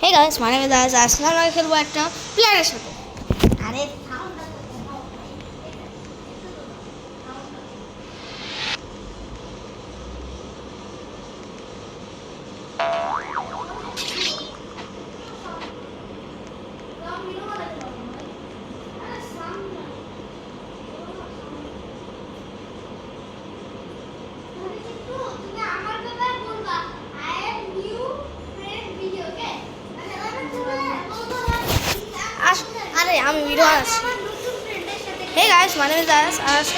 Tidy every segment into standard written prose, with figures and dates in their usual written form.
Hey guys, my name is Ayaz. Arsenal I খেলবো একটা প্লেয়ারের সাথে। আরে আমি ভিডিও আছি। Hey guys, my name is Ayaz.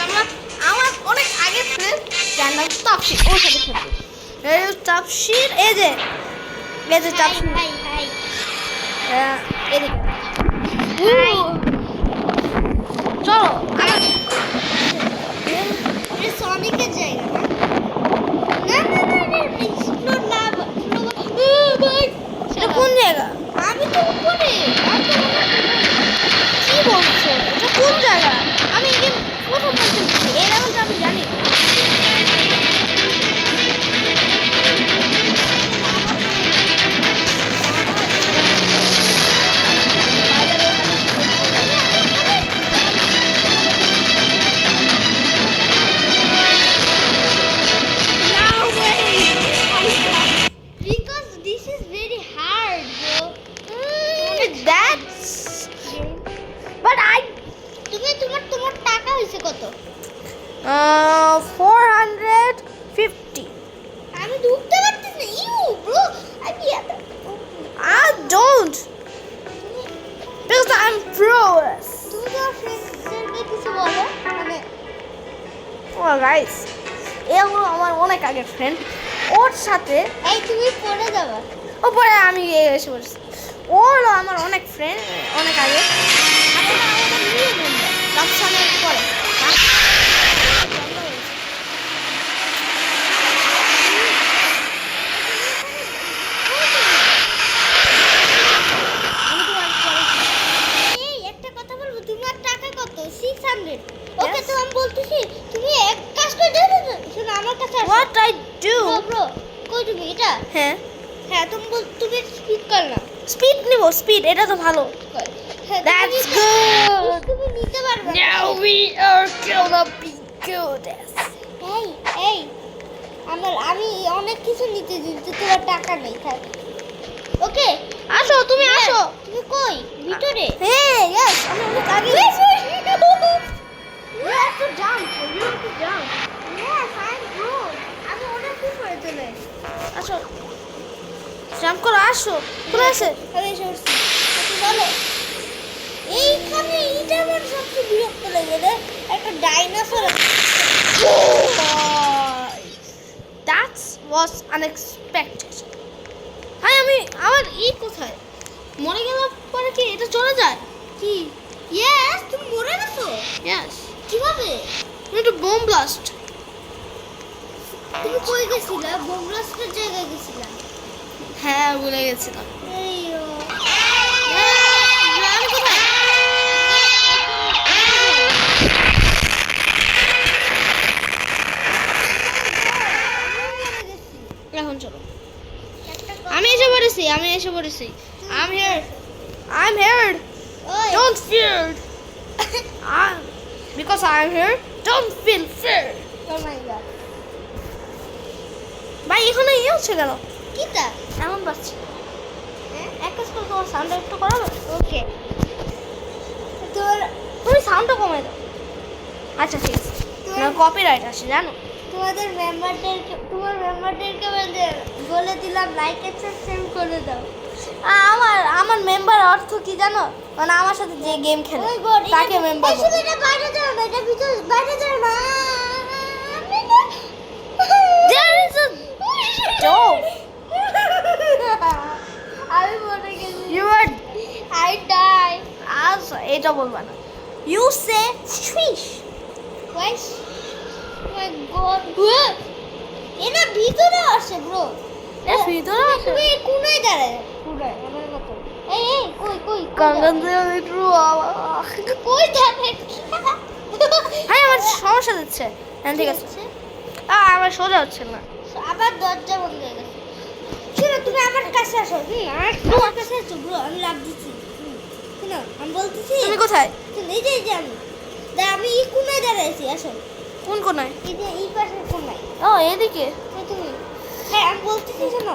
আমার অনেক আগে ফ্রেন্ড যার নাম তাপসির, ওর সাথে খেলবো। তাপসির এই যে তাপসির হাই হাই এদিকে চলো এটা সনিকের জায়গা না না না না এক্সপ্লোর না ভাই এটা কোন জায়গা? আমি তো উপরে কি বলছো? এটা কোন জায়গা? আমি গেম প্রথম বলছি এই রাউন্ডটা আমি জানি। তোমার টাকা হইছে কত? 450. আমি ঢুকতে পারতেছি না। You bro I don't because I'm pro. তুমি তো ফ্রেন্ডসদেরকে কিছু বলো মানে Oh guys, এ হলো আমার অনেক আগের ফ্রেন্ড। ওর সাথে এই তুমি পড়ে যাবা। ওপরে আমি এসে পড়ছি। ও হলো আমার অনেক ফ্রেন্ড, অনেক আগে। এখন আমাদের নিয়ে মেম্বার রাফসানের পরে এই একটা কথা বলবো, তোমার টাকা কত? 600। ওকে তো আমি বলতেছি তুমি এক কাজ করে দাও না। শোনো আমার কাছে আসো। What I do? ব্রো কই তুমি এটা? হ্যাঁ হ্যাঁ তুমি স্পিড কর না। স্পিড নিব, স্পিড এটা তো ভালো। হ্যাঁ, That's good. তুমি নিতে পারবে না। Now we are gonna be good. এই এই আমি অনেক কিছু নিতে দিতে, তোমার টাকা নেই থাক। ওকে আসো তুমি আসো। তুমি কই? ভিতরে? হ্যাঁ ইয়েস আমি অনেক আগে Yes, You have to jump. You have to jump. I'm good. আমি অনেক উপরে চলে এসেছি। আসো জাম্প করো, আসো চলে আসে। আমি এসে পড়ছি। চলো এইখানে এইটা আমার সবচেয়ে বিরক্ত লাগে রে, একটা ডাইনোসর। That was unexpected. হাই আমার কোথায় মরে গেল পরে কি এটা চলে যায়? কি? ইয়েস, তুমি মরে গেছো? ইয়েস কিভাবে? এটা বোম ব্লাস্ট। তুমি কই গেছিলা? বোমব্লাস্টের জায়গায় গেছিলা? হ্যাঁ ভুলে গেছিলাম। এইও আমি কোথায়? এখন চলো আমি এসে পড়েছি I'm here. ওই Don't fear. Because I'm here, don't feel fear. Oh my god, ভাই এখানে হচ্ছে কেন? কিটা? এমন বাজছে। এক কাজ করো, তোমার সাউন্ড একটু কমাবে? ওকে তুমি সাউন্ডটা কমাই দাও। আচ্ছা ঠিক আছে, না কপিরাইট আসে জানো। তোমার মেম্বারদেরকে বলে দিলাম লাইক এন্ড সাবস্ক্রাইব করে দাও। আমার মেম্বার অর্থ কি জানো? মানে আমার সাথে যে গেম খেলে ওই গড, তাকে মেম্বার বলে। এটা বাইরে যাও না, এটা ভিতর বাইরে যাও না। There is a door. আমি মরে গেছি। You are I die. আচ্ছা এটা বলবা না। You say swish. Why? Oh my god. এটা ভিতরে আসে ব্রো। এর ভিতরে আছে? তুমি কোনায় দাঁড়ায়? কোনায় আমার মতো। এই কই কাঙ্গান দিয়ে একটু কই দাঁড়ায়? হ্যাঁ আমার সমস্যা দিচ্ছে। হ্যাঁ ঠিক আছে। আমার সোজা হচ্ছে না। আবার দরজা বন্ধ হয়ে গেছে। ছেড়ে তুমি আমার কাছে আসো। আমার কাছে আসো ব্রো, আমি লাভ দিচ্ছি। শোনো আমি বলতেছি। তুমি কোথায়? শোনো, এই যে আমি এই কোনায় দাঁড়াইছি, আসো। কোন কোনায়? এই যে এই পাশের কোনায়। ও এদিকে। তুমি হ্যাঁ আমি বলতেছি শোনো।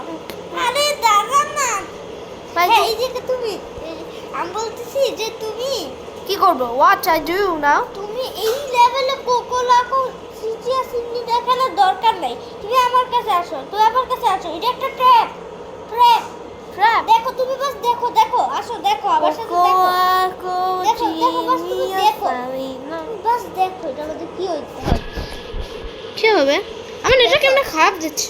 আরে দাঁড়া না। ভাই হ্যাঁ, এই যে তুমি আমি বলতেছি যে তুমি কি করব? What I do now? তুমি এই লেভেলে কোকোলাকো সিচিয়া সিন্নি দেখানোর দরকার নাই। তুমি আমার কাছে আসো, তুই আমার কাছে আসো। এটা একটা ট্র্যাপ। ট্র্যাপ। দেখো তুমি বাস দেখো আসো, দেখো আমার সাথে দেখো। দেখো, বাস তুমি দেখো। বাস দেখো এটা আমাদের কি হইতে হবে। কি হবে? আমার নেটটা কেমন খারাপ দিচ্ছে।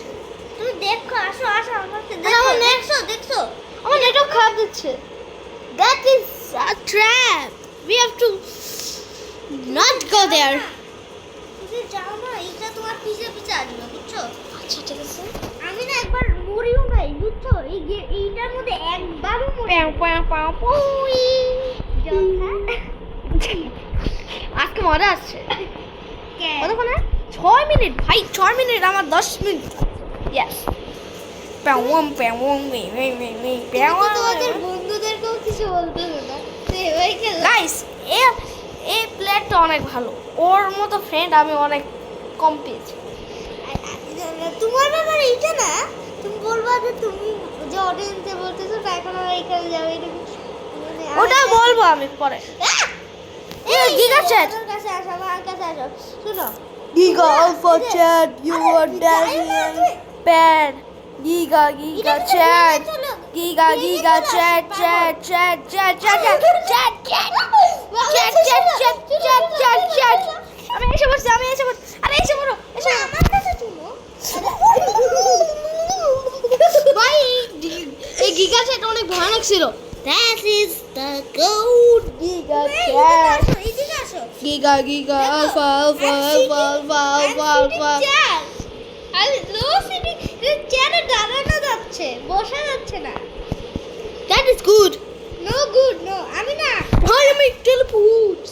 তুমি দেখো, আসো আমার সাথে না, দেখো। আমার দেখছো আমার নেটটা খারাপ দিচ্ছে। That is a trap. We have to not go there. তুমি যাও না, এটা তোমার পিছে আসবে, বুঝছো? আচ্ছা ঠিক আছে। আমি না একবার মরিও নাই, বুঝছো? এইটার মধ্যে একবারও মরি আজকে মজা আসছে। কতক্ষণে? 6 মিনিট ভাই, 6 মিনিট আমার 10 মিনিট। ইয়েস। তোমাদের বন্ধুদেরকেও কিছু বলতে হবে না। গাইস এই প্লেয়ারটা অনেক ভালো। ওর মতো ফ্রেন্ড আমি অনেক কম পেয়েছি। তোমার ব্যাপারে এইটা না, তুমি বলবা যে তুমি যে অডিয়েন্সে বলতেছো না এখন আমরা এখানে যাবো, এটা ওটা বলবো আমি পরে। গিগা চ্যাট, আমার কাছে আসো, আমার কাছে আসো। শোনো giga alpha chad, you are dashing pad, giga chad, giga chad chad chad chad chad chad chad. আমি এসে পড়ছি। আরে এসে পড়ো, এসে আমার কাছে শুনো। ভাই এই গিগা চ্যাট অনেক ভয়ানক ছিল। That is the gold. Giga chad, এইদিকে আসো। Giga alpha alpha alpha alpha alpha alpha. আমি লো সিটিং চেয়ারে দাঁড়ানো যাচ্ছে, বসা যাচ্ছে না। That is good. No good, no. আমি না Why you make teleports?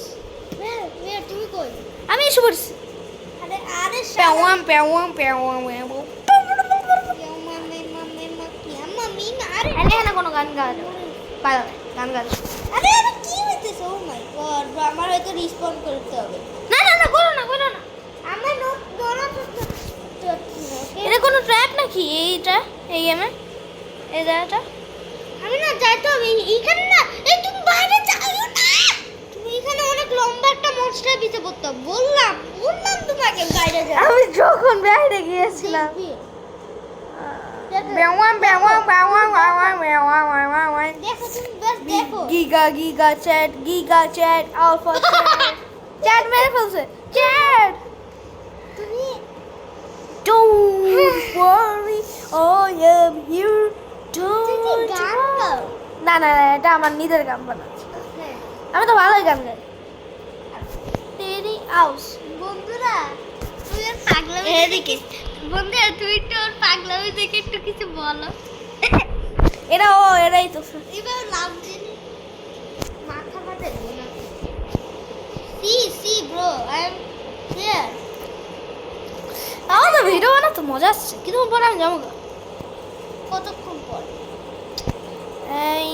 তুমি কই? আমি এসে পড়ছি। আরে আরে মাম্মি না, আরে এখানে কোনো গান গাওয়া গান গাওয়া আরে আরে কি হইতেছে? ও মাই গড, আমার হয়তো রিসপন্ড করতে হবে। না করো না আমার নো দোরা এটা কোনো ট্র্যাপ নাকি? এইটা এই গেমে এই জায়গাটা আমি না যাইতে হবে এইখানে না। এই তুমি বাইরে যাও না, তুমি এখানে অনেক লম্বা একটা মনস্টার পিছে পড়তে হবে। বললাম তোমাকে বাইরে যাও। আমি যখন বাইরে গিয়েছিলাম দেখো তুমি বাস দেখো। গিগা চ্যাট আলফা চ্যাট মেরে ফেলছে। চ্যাট তুমি don't worry I am here don't গান গাও। না এটা আমার নিজের গান বানাচ্ছি। আমি তো ভালোই গান গাই। তেরি আউস বন্ধুরা তুই আর পাগলামি এদিকে। বন্ধুরা তুই তো ওর পাগলামি দেখে একটু কিছু বলো। এরাই তো এবার লাভ দিন মাথা ফাটে না। See bro I am here. আমাদের ভিডিও বানাতে মজা আসছে, কিন্তু পরে আমি যাবো গা। কতক্ষণ পর? এই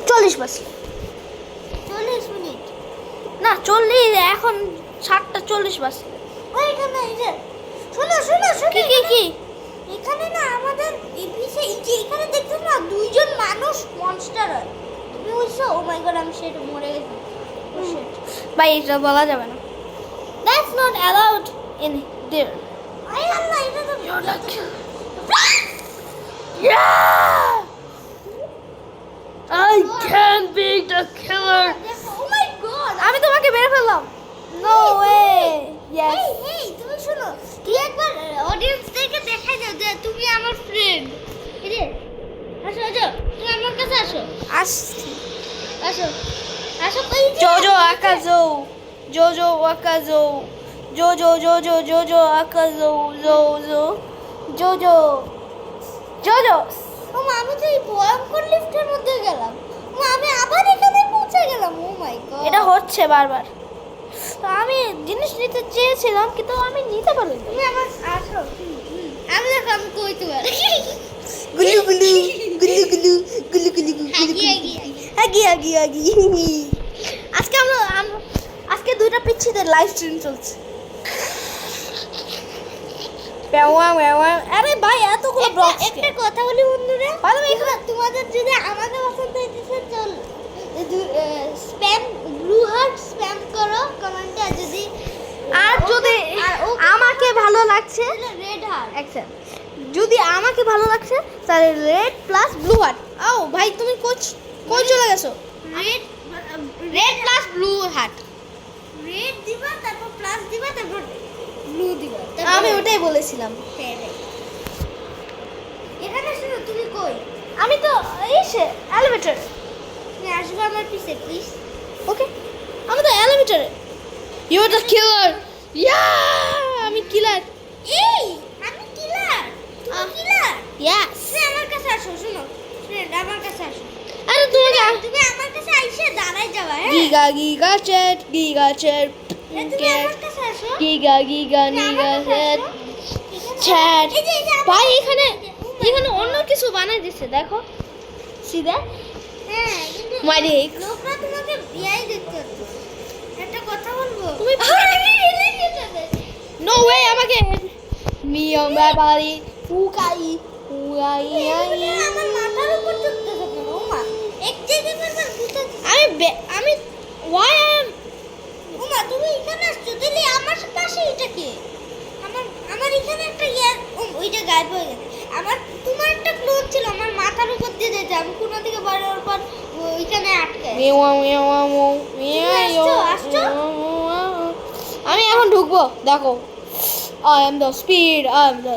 40 বাজে। 40 মিনিট। না 40, এখন 7:40 বাজে। ওই এখানে এই যে শোনো কি এখানে না আমাদের এই পিছে এই যে এখানে দেখছো না দুইজন মানুষ মনস্টার হয়। তুমি বুঝছো? ও মাই গড, আমি সেটা মরে গেছি। ও শিট, ভাই এটা বলা যাবে না। That's not allowed in there. আই আল্লাহ, এটা তো Yeah! I can be the killer. Oh my god, আমি তোমাকে মেরে ফেললাম। No way. Yes. এই তুমি শোনো, তুই একবার অডিয়েন্সদেরকে দেখাই দাও যে তুমি আমার ফ্রেন্ড। এই যে আসো তুমি আমার কাছে আসো আসছি। আসো কই যে Jojo Akazo. Jojo Akazo. Jojo Akazo. Jojo. ও মা, আমি তো এই ভয়ঙ্কর লিফটের মধ্যে গেলাম। ও মা, আমি আবার এখানে পৌঁছে গেলাম। ও মাই গড, এটা হচ্ছে বারবার। তো আমি জিনিস নিতে চেয়েছিলাম কিন্তু আমি নিতে পারিনি। তুমি আমার আসো। আমি দেখো আমি কইতে পারি। গুলু গুলু গুলু গুলু গুলু গুলু আগি আজকে আজকে দুইটা পিচ্ছিদের লাইভ স্ট্রিম চলছে। আরে ভাই এতগুলো ব্লগ একটা কথা বলি বন্ধুরা, ভালো এখানে তোমাদের যদি আমাকে পছন্দ হইতেছে চল স্প্যাম ব্লু হার্ট স্প্যাম করো কমেন্টে, আর যদি আমাকে ভালো লাগছে রেড হার্ট আচ্ছা যদি আমাকে ভালো লাগছে তাহলে রেড প্লাস ব্লু হার্ট। ও ভাই তুমি কই চলে গেছো? Red plus blue heart red দিবা, তারপর প্লাস দিবা, তারপর ব্লু দিবা। আমি ওটাই বলেছিলাম। এখানে শুনো, তুমি কই? আমি তো এসে এলিভেটর। তুমি আসবে আমার পিছে প্লিজ। ওকে আমি তো এলিভেটরে। You are the killer. ইয়া আমি কিলার। এই আমি কিলার, তুমি কিলার। ইয়েস তুমি আমার কাছে আসো, শুনো ফ্রেন্ড, আমার কাছে আসো। আরে তুমি তুমি আমার কাছে আইসা দাঁড়াই যাবা, হ্যাঁ? গিগা চ্যাট তুমি আমার কাছে আসো। গিগা নিগা চ্যাট চ্যাট ভাই এখানে অন্য কিছু বানাই দিছে দেখো সিধা হ্যাঁ, কিন্তু মারি লোকরা তোমাকে বিয়াই দেখতে হচ্ছে। একটা কথা বলবো, তুমি নো ওয়ে আমাকে নিয়ম বাবারি ফুকাই ফুয়াই আমার মাথার উপর চড়তেছে কেন? ওমা এক জায়গায় বারবার ঘুরতে। আমি ওয়াই ওমা তুমি এখানে আসছো, তাহলে আমার পাশে এটা কে? আমার এখানে একটা ওইটা গায়েব হয়ে গেছে। তোমার একটা ক্লোন ছিল আমার মাথার উপর দিয়ে যেতে, আমি কোনো দিকে বাড়ার পর ওইখানে আটকে। আসছো? আমি এখন ঢুকবো দেখো I am the speed I am the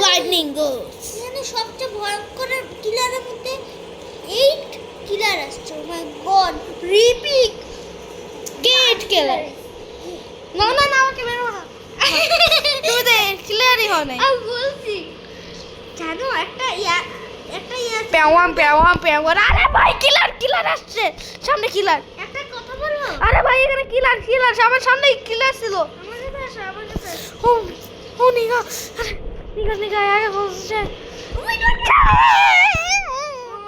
lightning goes এখানে সবচেয়ে ভয়ঙ্কর কিলারের মধ্যে 8 কিলার আসছে। ও মাই গড, রিপিক গেট কিলার না আমাকে মেরো না তুমি তো ক্লিয়ারই হয় নাই আমি বলছি জানো একটা পেওয়াম আরে ভাই কিলার আসছে সামনে কিলার একটা কথা বলবো, আরে ভাই এখানে কিলার আমার সামনে কিলার ছিল আমার কাছে আসো। ও নিগা আরে নিগা আগে বলছে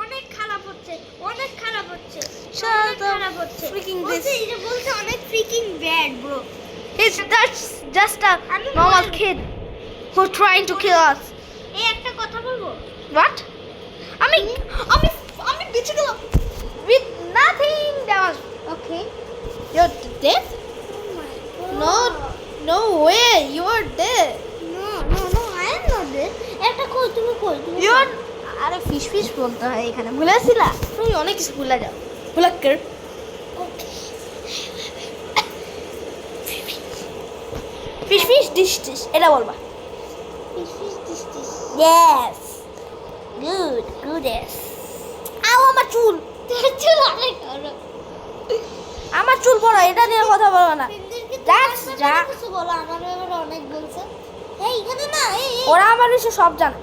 অনেক খারাপ হচ্ছে, অনেক খারাপ হচ্ছে, Shut অনেক up. খারাপ হচ্ছে। Freaking বলছে, this. এই যে বলছে অনেক freaking bad bro. that's just a আমি normal বলি- kid who trying to kill us এই একটা কথা বলবো, what আমি বেঁচে গেলাম with nothing damage okay? you're dead no way you're dead no I am not dead. একটা কই, তুমি কই? তুমি you're আরে ফিশ বলতে হয় এখানে ভুলেছিলা তুমি অনেক কিছু ভুলে যাও ভুলাক্কর ফিশ ডিশ এটা বলবা ফিশ yes good আও আমার চুল আমার চুল বড় এটা নিয়ে কথা বলবো না That's ja- কিছু বলো, আমার ব্যাপারে অনেক বলছে। এই এখানে না, এই ওরা আমার বিষয়ে সব জানে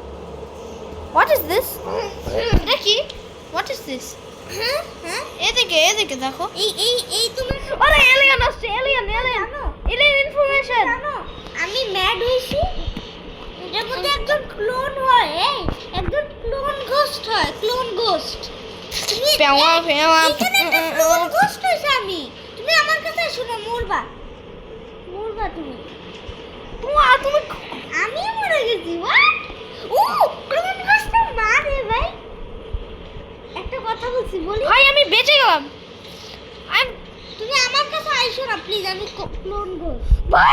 হোয়াট ইজ দিস এটা কি হোয়াট ইজ দিস হ্যাঁ এদিকে দেখো এই তুমি আরে এলিয়েন আসছে এলিয়েন ইনফরমেশন জানো আমি ম্যাড হইছি, এটার মধ্যে একজন ক্লোন হয়, একজন ক্লোন গোস্ট হয়, ক্লোন গোস্ট। তুমি পেওয়া এখানে একটা ক্লোন গোস্ট হইছে আমি। তুমি আমার কাছে এসো না, মরবা তুমি। তুমি আমি মরে গেছি, হোয়াট? ও ক্লোন গোস্ট মারে ভাই। একটা কথা বলছি, বলি ভাই আমি বেঁচে গেলাম তুমি আমার কাছে আইসো না প্লিজ, আমি ক্লোন গোস্ট। ভাই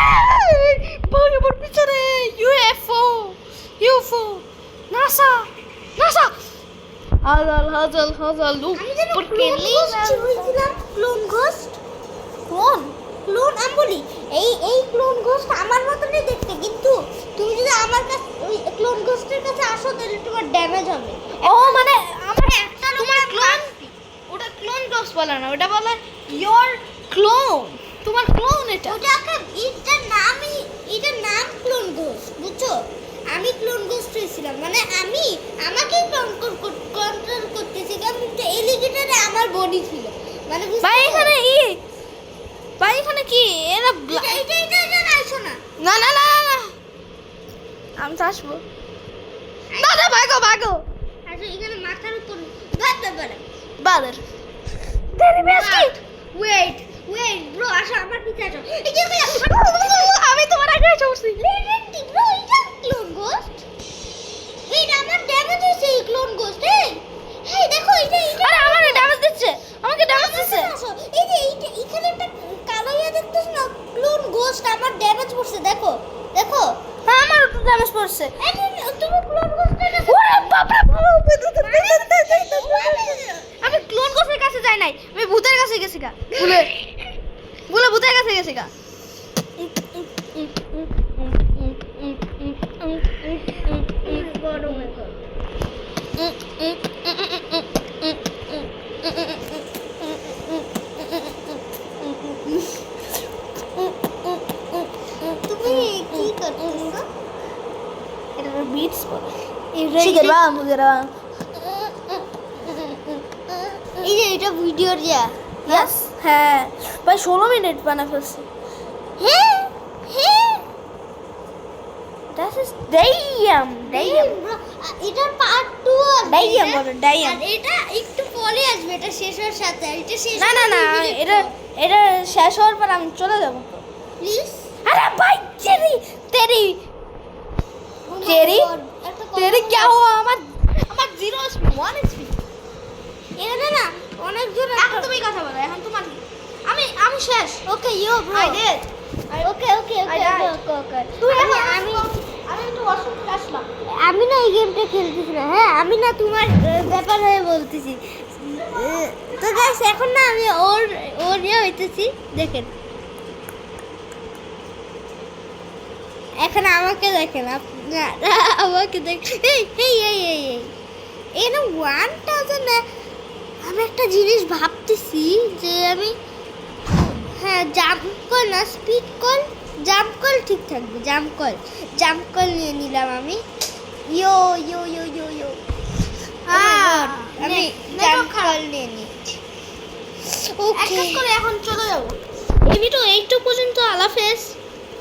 আমার পিছনে ইউএফও নাসা হাজাল লুক আমি যেন ক্লোন গোস্ট হয়েছিলাম, ক্লোন গোস্ট। ক্লোন আমি বলি, এই ক্লোন গোস্ট আমার মতনই দেখতে, কিন্তু তুমি যদি আমার কাছে ওই ক্লোন গোস্টের কাছে আসো তাহলে তোমার ড্যামেজ হবে। ও মানে আমার তোমার ক্লোন ওটা ক্লোন ডগস বলে না ওটা বলে ইওর ক্লোন তোমার ক্লোন এটা ওটাকে এটার নাম ক্লোন গোস্ট, বুঝছো? আমি ক্লোন গোস্ট হয়েছিলাম, মানে আমাকেই কন্ট্রোল করতেছি, কারণ এলিগেটরে আমার বডি ছিল, মানে ভাই এখানে কি এরা এটা আইসো না। না আমি তো আসবো না ভাগো আচ্ছা এখানে মাথার উপর বাদ বাদের তেরি বিস্কিট ওয়েট ব্রো আসো আমার পিছে আসো এই যে আমি তোমার আগে চলছি লেজেন্ডি ব্রো এটা ক্লোন গোস্ট এইটা আমার ড্যামেজ হইছে এই ক্লোন গোস্ট এই দেখো এটা আরে আমার ড্যামেজ দিচ্ছে আমাকে ড্যামেজ দিচ্ছে আসো এই যে এইটা এখানে একটা কালো ইয়া দেখতেছ না ক্লোন গোস্ট আমার ড্যামেজ পড়ছে দেখো হ্যাঁ আমার একটু ড্যামেজ পড়ছে এই তুমি ক্লোন গোস্টের কাছে ওরে বাপ রে আমি ক্লোন গোসের কাছে যাই নাই আমি ভূতের কাছে গেছি গা বলে ভূতের কাছে গেছি গা তুমি কি করতেছো এটা বিটস বলে শিখে বা মুগেরা এই যে এটা ভিডিওর যা ইয়েস হ্যাঁ ভাই 16 মিনিট বানা ফেলছি হ্যাঁ দ্যাট ইজ ড্যাম bro, এটার পার্ট 2 আছে Damn, bro, damn. আর এটা একটু পরে আসবে এটা শেষ হওয়ার সাথে আর এটা শেষ না এটা শেষ হওয়ার পর আমি চলে যাব তো প্লিজ अरे भाई तेरी तेरी तेरी क्या हुआ আমার 0 স্পিড 1 স্পিড এখানে না অনেকজন এখন তুমি কথা বলো এখন তোমার আমি শেষ okay you bro I did okay তুই আমি আমি একটু ওয়াশরুম থেকে আসলাম আমি না এই গেমটা খেলতেছি না হ্যাঁ আমি না তোমার ব্যাপার হয়ে বলতেছি তো গাইস এখন না আমি ওর ইয়ে হইতেছি দেখেন এখন আমাকে দেখেন আপনারা আমাকে দেখেন এই এখানে 1000 না আমি একটা জিনিস ভাবতেছি যে আমি হ্যাঁ জাম্প কল না স্পিড কল জাম্প কল ঠিক থাকবে জাম্প কল নিয়ে নিলাম আমি ইয়ো আমি জাম্প কল নিয়ে নিচ্ছি ওকে করে এখন চলে যাব এই ভিডিও এইটুকু পর্যন্ত আল্লাহ হাফেজ